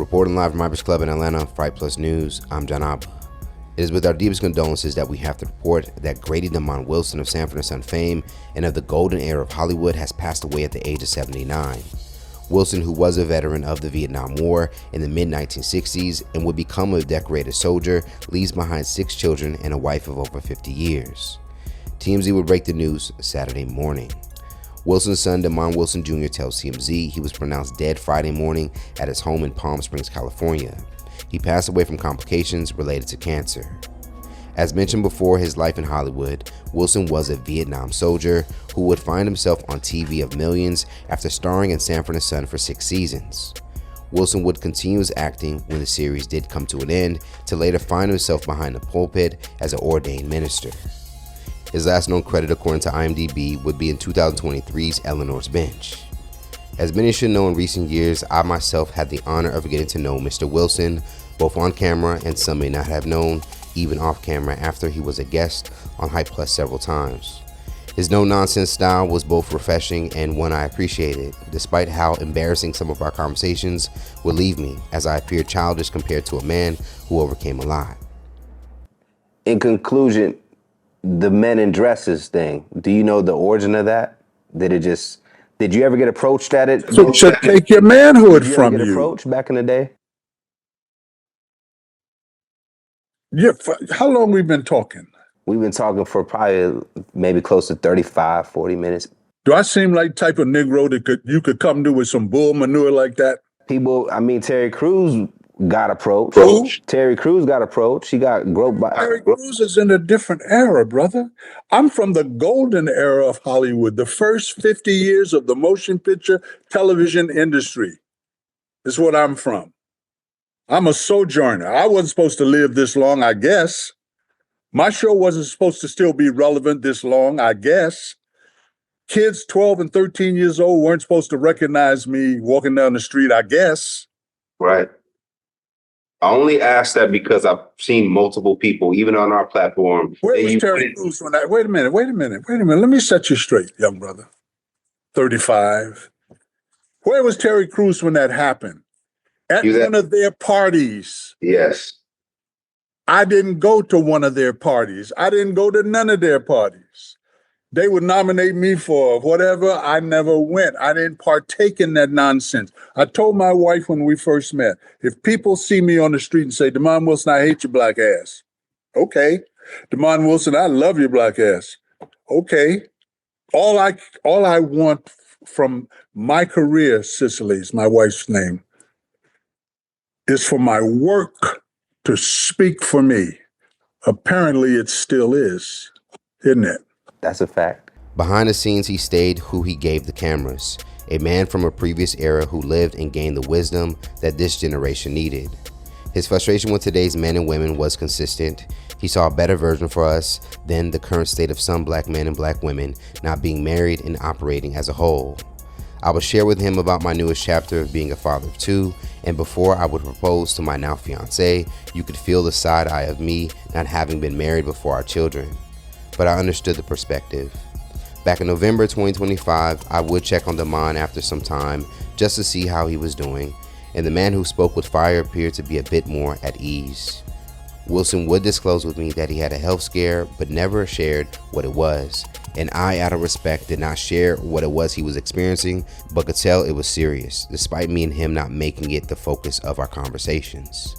Reporting live from Ibis Club in Atlanta, Fright Plus News, I'm John Abba. It is with our deepest condolences that we have to report that Grady Damon Wilson of Sanford and Son fame and of the golden era of Hollywood has passed away at the age of 79. Wilson, who was a veteran of the Vietnam War in the mid-1960s and would become a decorated soldier, leaves behind 6 children and a wife of over 50 years. TMZ would break the news Saturday morning. Wilson's son, Damon Wilson Jr., tells TMZ he was pronounced dead Friday morning at his home in Palm Springs, California. He passed away from complications related to cancer. As mentioned before, his life in Hollywood, Wilson was a Vietnam soldier who would find himself on TV of millions after starring in Sanford and Son for 6 seasons. Wilson would continue his acting when the series did come to an end, to later find himself behind the pulpit as an ordained minister. His last known credit, according to IMDb, would be in 2023's Eleanor's Bench. As many should know, in recent years, I myself had the honor of getting to know Mr. Wilson, both on camera and some may not have known, even off camera after he was a guest on Hype Plus several times. His no-nonsense style was both refreshing and one I appreciated, despite how embarrassing some of our conversations would leave me, as I appeared childish compared to a man who overcame a lot. In conclusion, the men in dresses thing, do you know the origin of that? Did you ever get approached at it? So take your manhood from Get you. approached back in the day? Yeah, how long we been talking? We've been talking for probably maybe close to 35, 40 minutes. Do I seem like type of Negro that you could come to with some bull manure like that? Terry Crews got approached. Who? Terry Crews got approached. He got groped by... Terry Crews is in a different era, brother. I'm from the golden era of Hollywood, the first 50 years of the motion picture television industry is what I'm from. I'm a sojourner. I wasn't supposed to live this long, I guess. My show wasn't supposed to still be relevant this long, I guess. Kids 12 and 13 years old weren't supposed to recognize me walking down the street, I guess. Right. I only ask that because I've seen multiple people, even on our platform. Where was Terry Crews when that? Wait a minute. Let me set you straight, young brother. 35. Where was Terry Crews when that happened? At one of their parties. Yes. I didn't go to one of their parties. I didn't go to none of their parties. They would nominate me for whatever. I never went. I didn't partake in that nonsense. I told my wife when we first met, if people see me on the street and say, Damon Wilson, I hate your black ass. Okay. Damon Wilson, I love your black ass. Okay. All I want from my career, Cicely's my wife's name, is for my work to speak for me. Apparently it still is, isn't it? That's a fact. Behind the scenes, he stayed who he gave the cameras, a man from a previous era who lived and gained the wisdom that this generation needed. His frustration with today's men and women was consistent. He saw a better version for us than the current state of some black men and black women not being married and operating as a whole. I would share with him about my newest chapter of being a father of 2, and before I would propose to my now fiance, you could feel the side eye of me not having been married before our children. But I understood the perspective. Back in November 2025, I would check on Damon after some time just to see how he was doing, and the man who spoke with fire appeared to be a bit more at ease. Wilson would disclose with me that he had a health scare but never shared what it was, and I, out of respect, did not share what it was he was experiencing, but could tell it was serious, despite me and him not making it the focus of our conversations.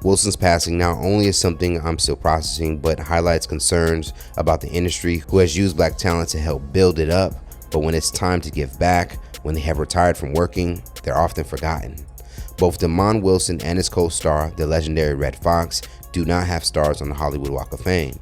Wilson's passing not only is something I'm still processing, but highlights concerns about the industry who has used black talent to help build it up, but when it's time to give back, when they have retired from working, they're often forgotten. Both Damon Wilson and his co-star, the legendary Red Fox, do not have stars on the Hollywood Walk of Fame.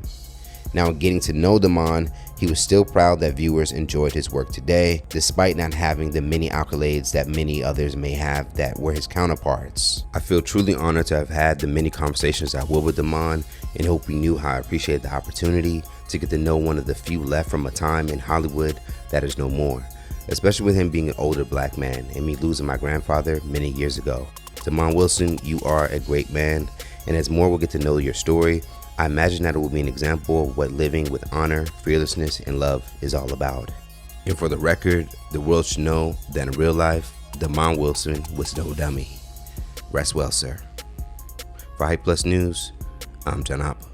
Now, getting to know Damon, he was still proud that viewers enjoyed his work today, despite not having the many accolades that many others may have that were his counterparts. I feel truly honored to have had the many conversations I will with Damon, and hope he knew how I appreciate the opportunity to get to know one of the few left from a time in Hollywood that is no more, especially with him being an older black man and me losing my grandfather many years ago. Damon Wilson, you are a great man, and as more will get to know your story, I imagine that it will be an example of what living with honor, fearlessness, and love is all about. And for the record, the world should know that in real life, Damon Wilson was no dummy. Rest well, sir. For Hype Plus News, I'm John Appa.